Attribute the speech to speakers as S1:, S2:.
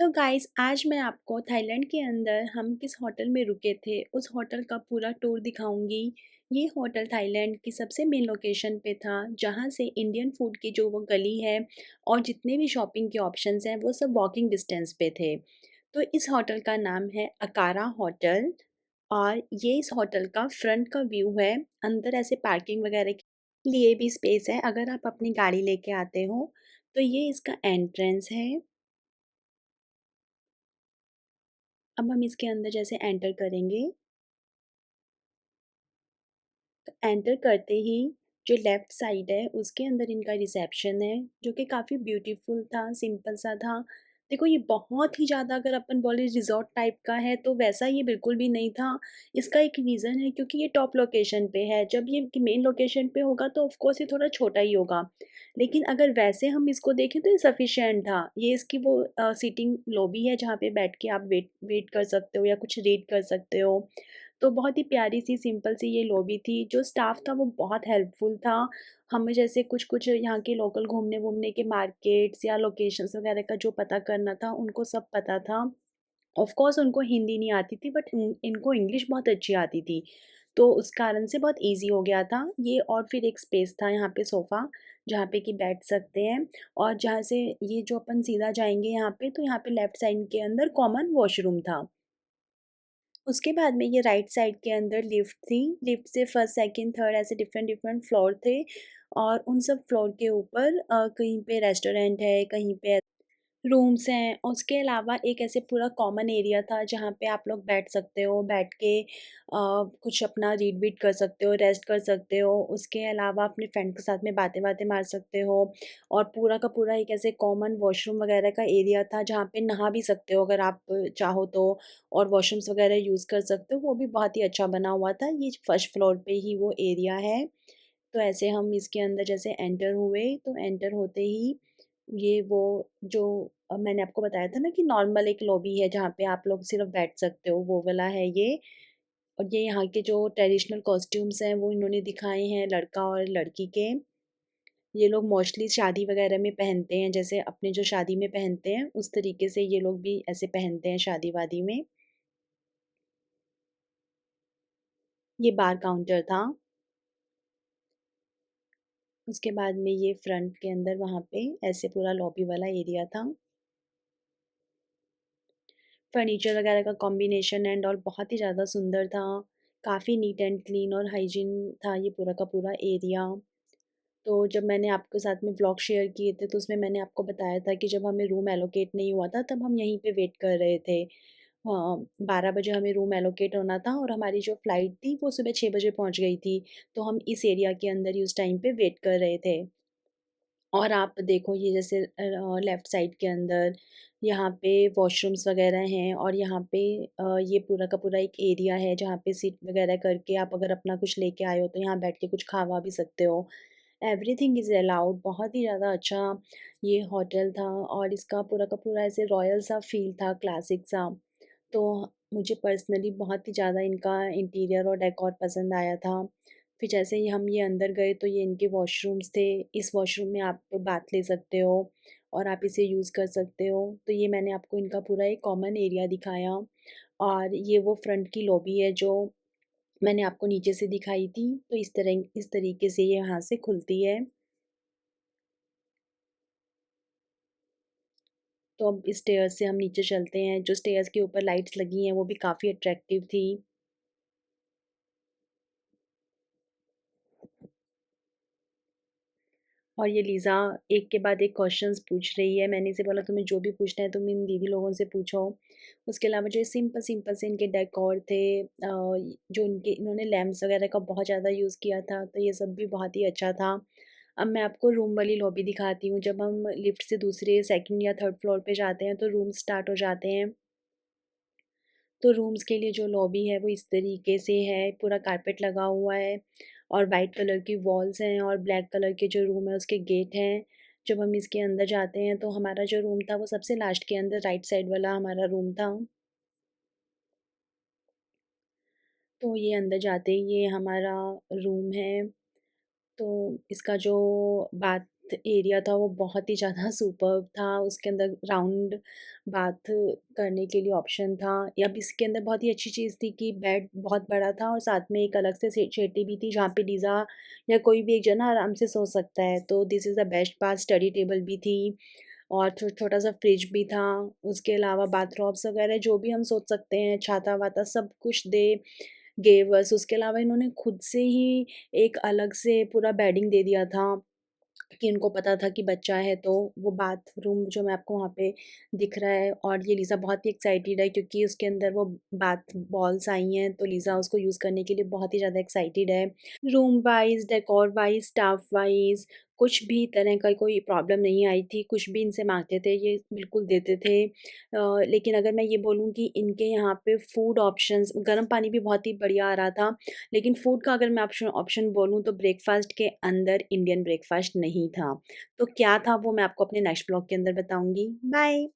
S1: तो गाइस आज मैं आपको थाईलैंड के अंदर हम किस होटल में रुके थे उस होटल का पूरा टूर दिखाऊंगी। ये होटल थाईलैंड की सबसे मेन लोकेशन पे था जहाँ से इंडियन फूड की जो वो गली है और जितने भी शॉपिंग के ऑप्शंस हैं वो सब वॉकिंग डिस्टेंस पे थे। तो इस होटल का नाम है अकारा होटल और ये इस होटल का फ्रंट का व्यू है। अंदर ऐसे पार्किंग वगैरह के लिए भी स्पेस है अगर आप अपनी गाड़ी लेके आते हो। तो ये इसका एंट्रेंस है। अब हम इसके अंदर जैसे एंटर करेंगे तो एंटर करते ही जो लेफ्ट साइड है उसके अंदर इनका रिसेप्शन है जो कि काफ़ी ब्यूटीफुल था, सिंपल सा था। देखो ये बहुत ही ज़्यादा अगर अपन बोले रिजॉर्ट टाइप का है तो वैसा ये बिल्कुल भी नहीं था। इसका एक रीज़न है क्योंकि ये टॉप लोकेशन पे है, जब ये मेन लोकेशन पे होगा तो ऑफ कोर्स ये थोड़ा छोटा ही होगा। लेकिन अगर वैसे हम इसको देखें तो ये सफिशिएंट था। ये इसकी वो सीटिंग लॉबी है जहाँ पे बैठ के आप वेट वेट कर सकते हो या कुछ रीड कर सकते हो। तो बहुत ही प्यारी सी सिंपल सी ये लॉबी थी। जो स्टाफ था वो बहुत हेल्पफुल था। हमें जैसे कुछ-कुछ यहाँ के लोकल घूमने-वूमने के मार्केट्स या लोकेशंस वगैरह का जो पता करना था उनको सब पता था। ऑफ़ कोर्स उनको हिंदी नहीं आती थी बट इनको इंग्लिश बहुत अच्छी आती थी। तो उस कारण से बहुत ईज़ी हो गया था ये। और फिर एक स्पेस था यहाँ पे सोफ़ा जहाँ पे कि बैठ सकते हैं। और जहाँ से ये जो अपन सीधा जाएँगे यहाँ पे तो यहाँ पे लेफ्ट साइड के अंदर कॉमन वॉशरूम था। उसके बाद में ये राइट साइड के अंदर लिफ्ट थी। लिफ्ट से फर्स्ट, सेकंड, थर्ड ऐसे डिफरेंट-डिफरेंट फ्लोर थे और उन सब फ्लोर के ऊपर कहीं पे रेस्टोरेंट है, कहीं पे रूम्स हैं और उसके अलावा एक ऐसे पूरा कॉमन एरिया था जहाँ पे आप लोग बैठ सकते हो, बैठ के कुछ अपना रीड वीड कर सकते हो, रेस्ट कर सकते हो। उसके अलावा अपने फ्रेंड के साथ में बातें-वातें मार सकते हो। और पूरा का पूरा एक ऐसे कॉमन वॉशरूम वगैरह का एरिया था जहाँ पे नहा भी सकते हो अगर आप चाहो तो। और वॉशरूम्स वगैरह यूज़ कर सकते हो, वो भी बहुत ही अच्छा बना हुआ था। ये फर्स्ट फ्लोर पे ही वो एरिया है। तो ऐसे हम इसके अंदर जैसे एंटर हुए तो एंटर होते ही ये वो जो मैंने आपको बताया था ना कि नॉर्मल एक लॉबी है जहाँ पे आप लोग सिर्फ बैठ सकते हो, वो वाला है ये। और ये यहाँ के जो ट्रेडिशनल कॉस्ट्यूम्स हैं वो इन्होंने दिखाए हैं लड़का और लड़की के। ये लोग मोस्टली शादी वगैरह में पहनते हैं, जैसे अपने जो शादी में पहनते हैं उस तरीके से ये लोग भी ऐसे पहनते हैं शादी-वादी में। ये बार काउंटर था। उसके बाद में ये फ्रंट के अंदर वहाँ पे ऐसे पूरा लॉबी वाला एरिया था। फर्नीचर वगैरह का कॉम्बिनेशन एंड ऑल बहुत ही ज़्यादा सुंदर था। काफ़ी नीट एंड क्लीन और हाइजीन था ये पूरा का पूरा एरिया। तो जब मैंने आपके साथ में व्लॉग शेयर किए थे तो उसमें मैंने आपको बताया था कि जब हमें रूम एलोकेट नहीं हुआ था तब हम यहीं पे वेट कर रहे थे। 12 बजे हमें रूम एलोकेट होना था और हमारी जो फ़्लाइट थी वो सुबह 6 बजे पहुँच गई थी। तो हम इस एरिया के अंदर ही उस टाइम पे वेट कर रहे थे। और आप देखो ये जैसे लेफ़्ट साइड के अंदर यहाँ पे वॉशरूम्स वग़ैरह हैं और यहाँ पे ये पूरा का पूरा एक एरिया है जहाँ पे सिट वग़ैरह करके आप अगर अपना कुछ लेके आए हो तो यहाँ बैठ के कुछ खा-वा भी सकते हो। Everything is allowed. बहुत ही ज़्यादा अच्छा ये होटल था और इसका पूरा का पूरा ऐसे रॉयल सा फ़ील था, क्लासिक सा। तो मुझे पर्सनली बहुत ही ज़्यादा इनका इंटीरियर और डेकोर पसंद आया था। फिर जैसे ही हम ये अंदर गए तो ये इनके वॉशरूम्स थे। इस वॉशरूम में आप बाथ ले सकते हो और आप इसे यूज़ कर सकते हो। तो ये मैंने आपको इनका पूरा एक कॉमन एरिया दिखाया। और ये वो फ्रंट की लॉबी है जो मैंने आपको नीचे से दिखाई थी। तो इस तरीके से ये यहाँ से खुलती है। तो अब स्टेयर्स से हम नीचे चलते हैं। जो स्टेयर्स के ऊपर लाइट्स लगी हैं वो भी काफ़ी अट्रैक्टिव थी। और ये लीज़ा एक के बाद एक क्वेश्चंस पूछ रही है। मैंने इसे बोला तुम्हें जो भी पूछना है तुम इन दीदी लोगों से पूछो। उसके अलावा जो सिंपल सिंपल से इनके डेकोर थे, जो इनके इन्होंने लैंप्स वगैरह का बहुत ज़्यादा यूज़ किया था तो ये सब भी बहुत ही अच्छा था। अब मैं आपको रूम वाली लॉबी दिखाती हूँ। जब हम लिफ्ट से दूसरे सेकंड या थर्ड फ्लोर पे जाते हैं तो रूम स्टार्ट हो जाते हैं। तो रूम्स के लिए जो लॉबी है वो इस तरीके से है, पूरा कारपेट लगा हुआ है और वाइट कलर की वॉल्स हैं और ब्लैक कलर के जो रूम है उसके गेट हैं। जब हम इसके अंदर जाते हैं तो हमारा जो रूम था वो सबसे लास्ट के अंदर राइट साइड वाला हमारा रूम था। तो ये अंदर जाते ही ये हमारा रूम है। तो इसका जो बाथ एरिया था वो बहुत ही ज़्यादा सुपर्ब था। उसके अंदर राउंड बाथ करने के लिए ऑप्शन था। अब इसके अंदर बहुत ही अच्छी चीज़ थी कि बेड बहुत बड़ा था और साथ में एक अलग से सेटी भी थी जहाँ पे लीज़ा या कोई भी एक जना आराम से सो सकता है। तो this is the best part. Study table भी थी और छोटा-सा फ्रिज भी था। उसके अलावा बाथरोब्स वगैरह जो भी हम सोच सकते हैं, छाता-वाता सब कुछ दे गेव अस। उसके अलावा इन्होंने खुद से ही एक अलग से पूरा बेडिंग दे दिया था कि उनको पता था कि बच्चा है, तो वो बाथरूम जो मैं आपको वहाँ पे दिख रहा है। और ये लीज़ा बहुत ही एक्साइटेड है क्योंकि उसके अंदर वो बाथ बॉल्स आई हैं, तो लीज़ा उसको यूज़ करने के लिए बहुत ही ज़्यादा एक्साइटेड है। Room wise, decor wise, staff wise कुछ भी तरह का कोई प्रॉब्लम नहीं आई थी। कुछ भी इनसे माँगते थे, ये बिल्कुल देते थे। लेकिन अगर मैं ये बोलूँ कि इनके यहाँ पे फूड ऑप्शंस गर्म पानी भी बहुत ही बढ़िया आ रहा था। लेकिन फूड का अगर मैं ऑप्शन ऑप्शन बोलूँ तो ब्रेकफ़ास्ट के अंदर इंडियन ब्रेकफ़ास्ट नहीं था। तो क्या था वो मैं आपको अपने नेक्स्ट ब्लॉग के अंदर बताऊँगी। बाय।